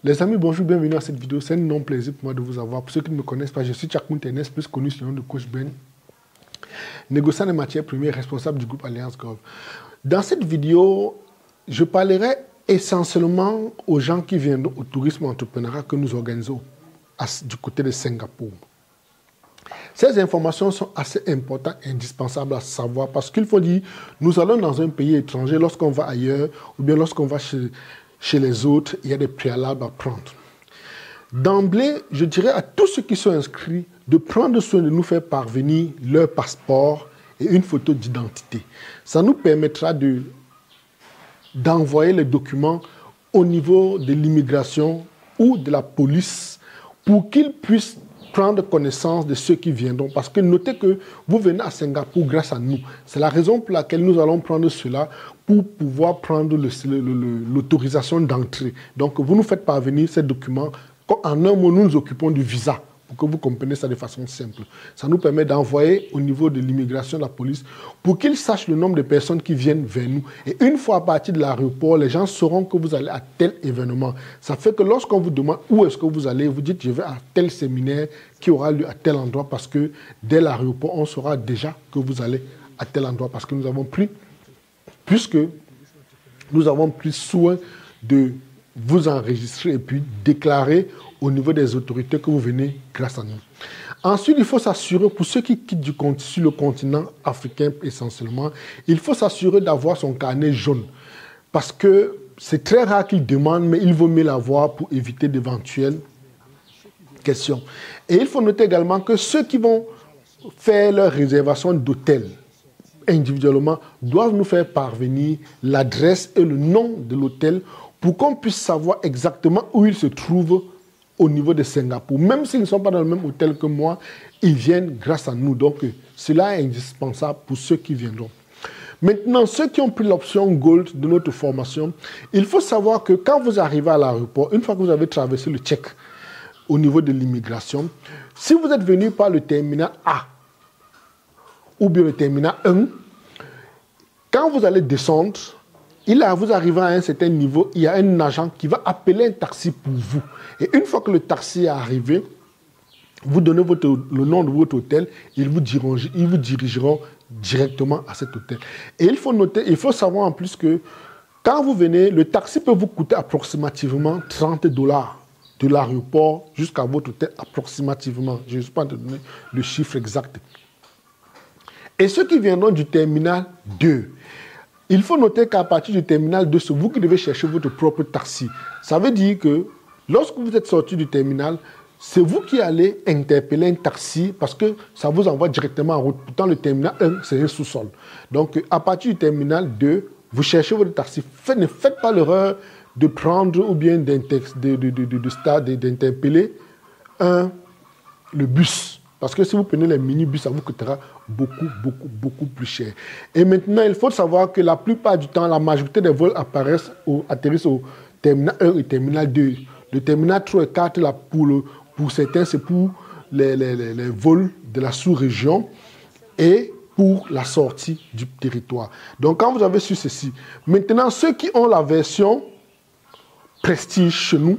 Les amis, bonjour, bienvenue à cette vidéo. C'est un énorme plaisir pour moi de vous avoir. Pour ceux qui ne me connaissent pas, je suis Tchakoun Tenes, plus connu sous le nom de Coach Ben, négociant des matières premières, responsable du groupe Alliance Gov. Dans cette vidéo, je parlerai essentiellement aux gens qui viennent au tourisme entrepreneurial que nous organisons du côté de Singapour. Ces informations sont assez importantes et indispensables à savoir parce qu'il faut dire, nous allons dans un pays étranger, lorsqu'on va ailleurs ou bien lorsqu'on va chez les autres, il y a des préalables à prendre. D'emblée, je dirais à tous ceux qui sont inscrits de prendre soin de nous faire parvenir leur passeport et une photo d'identité. Ça nous permettra d'envoyer les documents au niveau de l'immigration ou de la police pour qu'ils puissent prendre connaissance de ceux qui viendront. Parce que notez que vous venez à Singapour grâce à nous. C'est la raison pour laquelle nous allons prendre cela pour pouvoir prendre l'autorisation d'entrée. Donc, vous nous faites parvenir ces documents. En un mot, nous nous occupons du visa, pour que vous compreniez ça de façon simple. Ça nous permet d'envoyer au niveau de l'immigration, la police, pour qu'ils sachent le nombre de personnes qui viennent vers nous. Et une fois à partir de l'aéroport, les gens sauront que vous allez à tel événement. Ça fait que lorsqu'on vous demande où est-ce que vous allez, vous dites je vais à tel séminaire qui aura lieu à tel endroit, parce que dès l'aéroport, on saura déjà que vous allez à tel endroit, parce que nous avons pris soin de vous enregistrer et puis déclarer au niveau des autorités que vous venez grâce à nous. Ensuite, il faut s'assurer, pour ceux qui quittent sur le continent africain essentiellement, il faut s'assurer d'avoir son carnet jaune. Parce que c'est très rare qu'ils demandent, mais il vaut mieux l'avoir pour éviter d'éventuelles questions. Et il faut noter également que ceux qui vont faire leur réservation d'hôtel individuellement doivent nous faire parvenir l'adresse et le nom de l'hôtel pour qu'on puisse savoir exactement où il se trouve au niveau de Singapour. Même s'ils ne sont pas dans le même hôtel que moi, ils viennent grâce à nous. Donc, cela est indispensable pour ceux qui viendront. Maintenant, ceux qui ont pris l'option Gold de notre formation, il faut savoir que quand vous arrivez à l'aéroport, une fois que vous avez traversé le check au niveau de l'immigration, si vous êtes venu par le terminal A ou bien le terminal 1, quand vous allez descendre, vous arrivez à un certain niveau, il y a un agent qui va appeler un taxi pour vous. Et une fois que le taxi est arrivé, vous donnez le nom de votre hôtel, ils vous dirigeront directement à cet hôtel. Et il faut savoir en plus que quand vous venez, le taxi peut vous coûter approximativement $30 de l'aéroport jusqu'à votre hôtel, approximativement. Je ne sais pas te donner le chiffre exact. Et ceux qui viendront du terminal 2, il faut noter qu'à partir du terminal 2, c'est vous qui devez chercher votre propre taxi. Ça veut dire que lorsque vous êtes sorti du terminal, c'est vous qui allez interpeller un taxi parce que ça vous envoie directement en route. Pourtant, le terminal 1, c'est un sous-sol. Donc, à partir du terminal 2, vous cherchez votre taxi. Ne faites pas l'erreur de prendre ou bien d'interpeller le bus. Parce que si vous prenez les minibus, ça vous coûtera beaucoup plus cher. Et maintenant, il faut savoir que la plupart du temps, la majorité des vols atterrissent au terminal 1 et terminal 2. Le terminal 3 et 4, là, pour certains, c'est pour les vols de la sous-région et pour la sortie du territoire. Donc, quand vous avez su ceci, maintenant, ceux qui ont la version Prestige chez nous,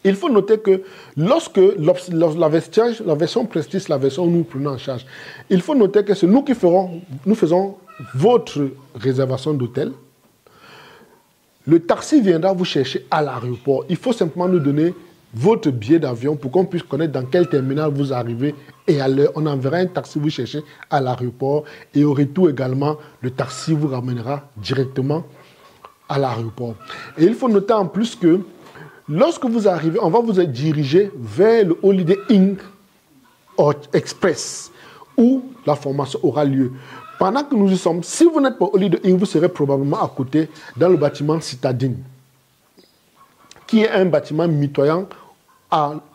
il faut noter que lorsque la version Prestige, la version où nous prenons en charge, il faut noter que c'est nous qui faisons votre réservation d'hôtel. Le taxi viendra vous chercher à l'aéroport. Il faut simplement nous donner votre billet d'avion pour qu'on puisse connaître dans quel terminal vous arrivez et à l'heure. On enverra un taxi vous chercher à l'aéroport et au retour également, le taxi vous ramènera directement à l'aéroport. Et il faut noter en plus que lorsque vous arrivez, on va vous diriger vers le Holiday Inn Express où la formation aura lieu. Pendant que nous y sommes, si vous n'êtes pas au Holiday Inn, vous serez probablement à côté dans le bâtiment Citadine, qui est un bâtiment mitoyen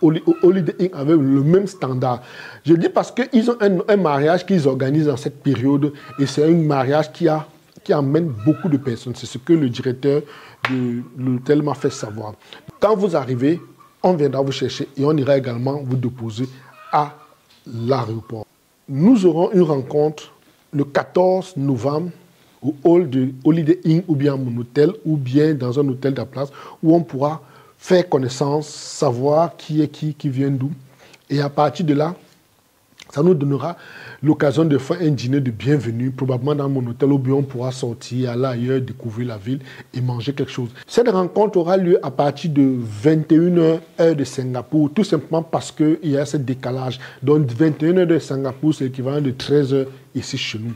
au Holiday Inn avec le même standard. Je dis parce qu'ils ont un mariage qu'ils organisent dans cette période et c'est un mariage qui amène beaucoup de personnes. C'est ce que le directeur de l'hôtel m'a fait savoir. Quand vous arrivez, on viendra vous chercher et on ira également vous déposer à l'aéroport. Nous aurons une rencontre le 14 novembre au hall de Holiday Inn ou bien à mon hôtel ou bien dans un hôtel de la place où on pourra faire connaissance, savoir qui est qui vient d'où. Et à partir de là, ça nous donnera l'occasion de faire un dîner de bienvenue, probablement dans mon hôtel, où bien on pourra sortir, aller ailleurs, découvrir la ville et manger quelque chose. Cette rencontre aura lieu à partir de 21h heure de Singapour, tout simplement parce qu'il y a ce décalage. Donc 21h de Singapour, c'est l'équivalent de 13h ici chez nous.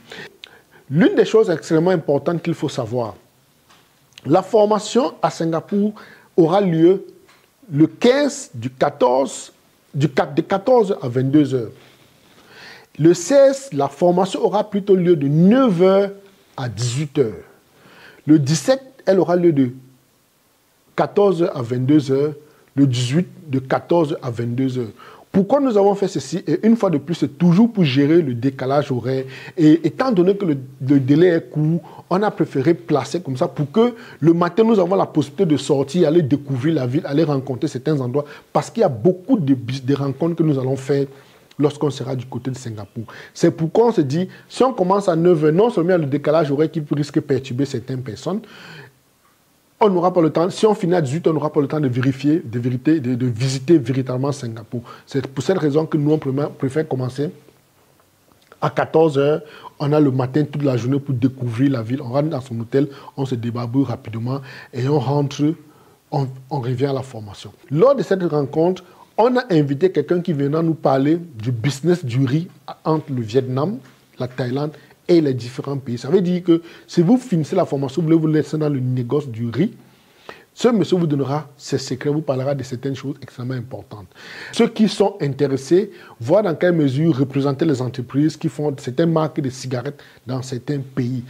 L'une des choses extrêmement importantes qu'il faut savoir, la formation à Singapour aura lieu le 15 du 14, de 14h à 22h. Le 16, la formation aura plutôt lieu de 9h à 18h. Le 17, elle aura lieu de 14h à 22h. Le 18, de 14h à 22h. Pourquoi nous avons fait ceci? Et une fois de plus, c'est toujours pour gérer le décalage horaire. Et étant donné que le délai est court, on a préféré placer comme ça pour que le matin, nous avons la possibilité de sortir, aller découvrir la ville, aller rencontrer certains endroits. Parce qu'il y a beaucoup de rencontres que nous allons faire lorsqu'on sera du côté de Singapour. C'est pourquoi on se dit, si on commence à 9h, non seulement il y a le décalage horaire qui risque de perturber certaines personnes, on n'aura pas le temps, si on finit à 18h, on n'aura pas le temps de vérifier, de visiter véritablement Singapour. C'est pour cette raison que nous, on préfère commencer à 14h. On a le matin toute la journée pour découvrir la ville. On rentre dans son hôtel, on se débarbouille rapidement et on rentre, on revient à la formation. Lors de cette rencontre, on a invité quelqu'un qui viendra nous parler du business du riz entre le Vietnam, la Thaïlande et les différents pays. Ça veut dire que si vous finissez la formation, vous voulez vous laisser dans le négoce du riz, ce monsieur vous donnera ses secrets, vous parlera de certaines choses extrêmement importantes. Ceux qui sont intéressés, voir dans quelle mesure représenter les entreprises qui font certaines marques de cigarettes dans certains pays.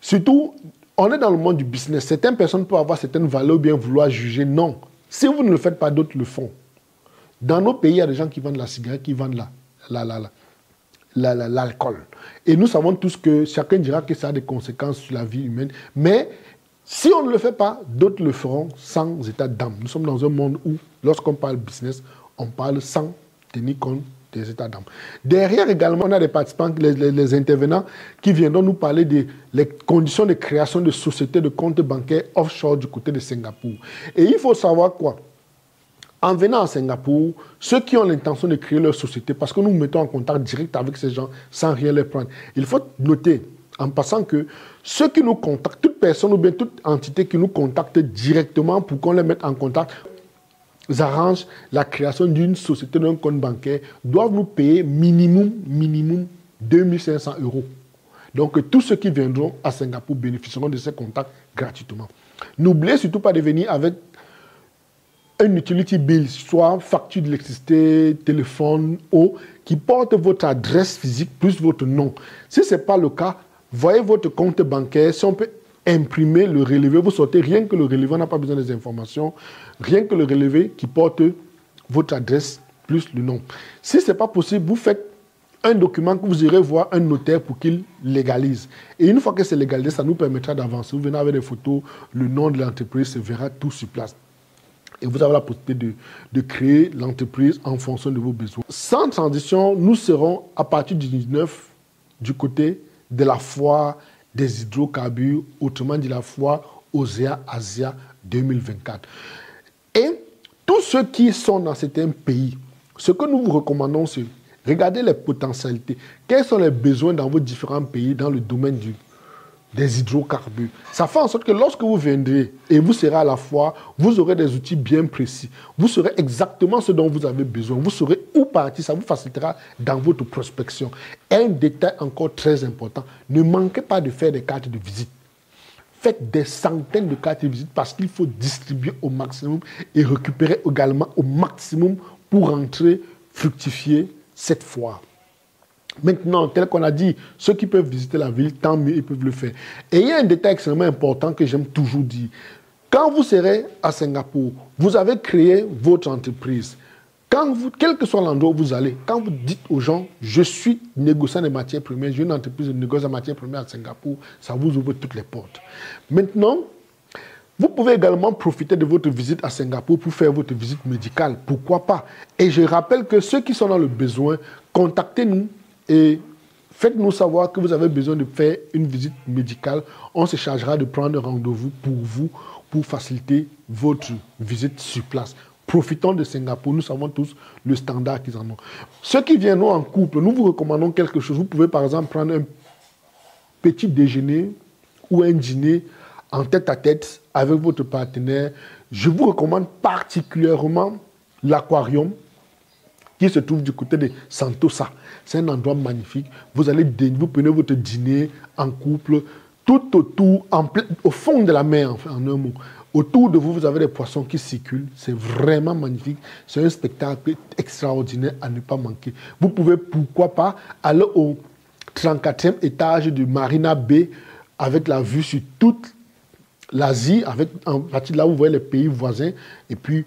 Surtout, on est dans le monde du business. Certaines personnes peuvent avoir certaines valeurs ou bien vouloir juger. Non. Si vous ne le faites pas, d'autres le font. Dans nos pays, il y a des gens qui vendent la cigarette, qui vendent l'alcool. Et nous savons tous que chacun dira que ça a des conséquences sur la vie humaine. Mais si on ne le fait pas, d'autres le feront sans état d'âme. Nous sommes dans un monde où, lorsqu'on parle business, on parle sans tenir compte des états d'âme. Derrière également, on a des participants, les intervenants qui viendront nous parler des conditions de création de sociétés de comptes bancaires offshore du côté de Singapour. Et il faut savoir quoi? En venant à Singapour, ceux qui ont l'intention de créer leur société, parce que nous nous mettons en contact direct avec ces gens sans rien les prendre, il faut noter en passant que ceux qui nous contactent, toute personne ou bien toute entité qui nous contacte directement pour qu'on les mette en contact, arrangent la création d'une société, d'un compte bancaire, doivent nous payer minimum 2500 €. Donc tous ceux qui viendront à Singapour bénéficieront de ces contacts gratuitement. N'oubliez surtout pas de venir avec un utility bill, soit facture d'électricité, téléphone, eau, qui porte votre adresse physique plus votre nom. Si ce n'est pas le cas, voyez votre compte bancaire. Si on peut imprimer le relevé, vous sortez rien que le relevé, on n'a pas besoin des informations, rien que le relevé qui porte votre adresse plus le nom. Si ce n'est pas possible, vous faites un document que vous irez voir un notaire pour qu'il légalise. Et une fois que c'est légalisé, ça nous permettra d'avancer. Vous venez avec des photos, le nom de l'entreprise se verra tout sur place. Et vous avez la possibilité de créer l'entreprise en fonction de vos besoins. Sans transition, nous serons à partir du 19 du côté de la foire des hydrocarbures, autrement dit la foire OSEA Asia 2024. Et tous ceux qui sont dans certains pays, ce que nous vous recommandons, c'est regarder les potentialités. Quels sont les besoins dans vos différents pays dans le domaine des hydrocarbures. Ça fait en sorte que lorsque vous viendrez et vous serez à la foire, vous aurez des outils bien précis. Vous saurez exactement ce dont vous avez besoin. Vous saurez où partir. Ça vous facilitera dans votre prospection. Un détail encore très important, ne manquez pas de faire des cartes de visite. Faites des centaines de cartes de visite parce qu'il faut distribuer au maximum et récupérer également au maximum pour rentrer, fructifier cette foire. Maintenant, tel qu'on a dit, ceux qui peuvent visiter la ville, tant mieux, ils peuvent le faire. Et il y a un détail extrêmement important que j'aime toujours dire. Quand vous serez à Singapour, vous avez créé votre entreprise. Quel que soit l'endroit où vous allez, quand vous dites aux gens, je suis négociant de matières premières, j'ai une entreprise de négoce de matières premières à Singapour, ça vous ouvre toutes les portes. Maintenant, vous pouvez également profiter de votre visite à Singapour pour faire votre visite médicale. Pourquoi pas? Et je rappelle que ceux qui sont dans le besoin, contactez-nous. Et faites-nous savoir que vous avez besoin de faire une visite médicale. On se chargera de prendre rendez-vous pour vous pour faciliter votre visite sur place. Profitons de Singapour, nous savons tous le standard qu'ils en ont. Ceux qui viendront en couple, nous vous recommandons quelque chose. Vous pouvez par exemple prendre un petit déjeuner ou un dîner en tête-à-tête avec votre partenaire. Je vous recommande particulièrement l'aquarium qui se trouve du côté de Sentosa. C'est un endroit magnifique. Vous prenez votre dîner en couple, tout autour, au fond de la mer, enfin, en un mot. Autour de vous, vous avez des poissons qui circulent. C'est vraiment magnifique. C'est un spectacle extraordinaire à ne pas manquer. Vous pouvez, pourquoi pas, aller au 34e étage du Marina Bay avec la vue sur toute l'Asie, en partie de là où vous voyez les pays voisins, et puis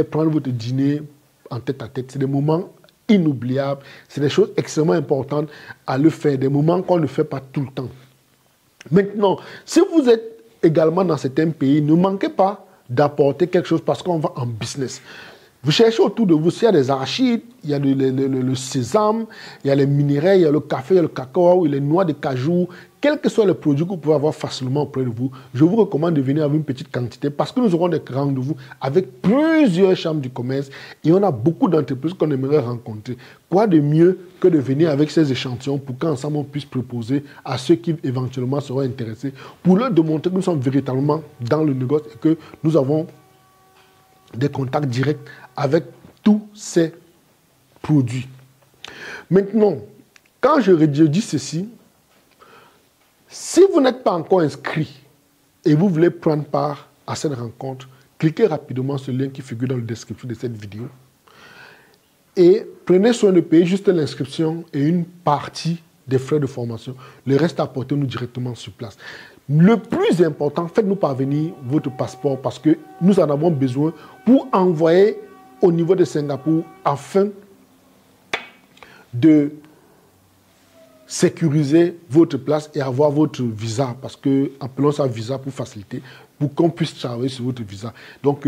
prendre votre dîner en tête-à-tête. C'est des moments inoubliables. C'est des choses extrêmement importantes à le faire. Des moments qu'on ne fait pas tout le temps. Maintenant, si vous êtes également dans certains pays, ne manquez pas d'apporter quelque chose parce qu'on va en business. Vous cherchez autour de vous, s'il y a des arachides, il y a le sésame, il y a les minerais, il y a le café, il y a le cacao, il y a les noix de cajou. Quels que soient les produits que vous pouvez avoir facilement auprès de vous, je vous recommande de venir avec une petite quantité parce que nous aurons des rendez-vous avec plusieurs chambres du commerce et on a beaucoup d'entreprises qu'on aimerait rencontrer. Quoi de mieux que de venir avec ces échantillons pour qu'ensemble on puisse proposer à ceux qui éventuellement seront intéressés pour leur démontrer que nous sommes véritablement dans le négoce et que nous avons des contacts directs avec tous ces produits. Maintenant, quand je dis ceci, si vous n'êtes pas encore inscrit et vous voulez prendre part à cette rencontre, cliquez rapidement sur le lien qui figure dans la description de cette vidéo et prenez soin de payer juste l'inscription et une partie des frais de formation. Le reste, apportez-nous directement sur place. Le plus important, faites-nous parvenir votre passeport parce que nous en avons besoin pour envoyer au niveau de Singapour afin de sécuriser votre place et avoir votre visa parce que, appelons ça visa pour faciliter, pour qu'on puisse travailler sur votre visa. Donc,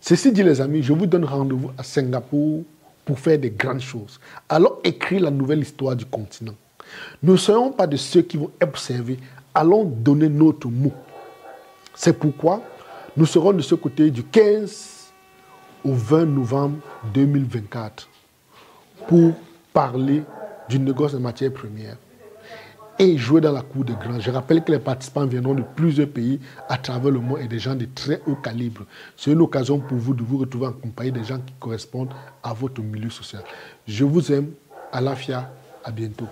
ceci dit les amis, je vous donne rendez-vous à Singapour pour faire des grandes choses. Allons écrire la nouvelle histoire du continent. Ne soyons pas de ceux qui vont observer. Allons donner notre mot. C'est pourquoi nous serons de ce côté du 15 au 20 novembre 2024 pour parler du négoce de matières premières et jouer dans la cour des grands. Je rappelle que les participants viendront de plusieurs pays à travers le monde et des gens de très haut calibre. C'est une occasion pour vous de vous retrouver en compagnie des gens qui correspondent à votre milieu social. Je vous aime. Alafia. À bientôt.